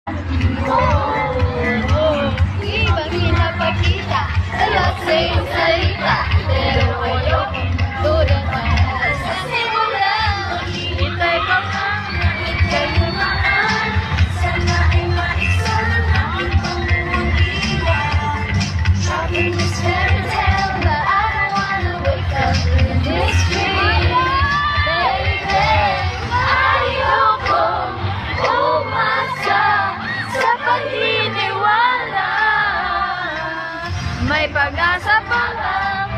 Di ba pinapakita sa'yo sa iyong salita? Pero ayoko tulad na sa simula. Hintay ko ang kalumaan. Sana ay maisal ang aking pangungulila. Shopping is fairy tale, but I don't wanna wake up in this dream. Baby, ayoko umasa sa paniniwala. May pag-asa pa lang.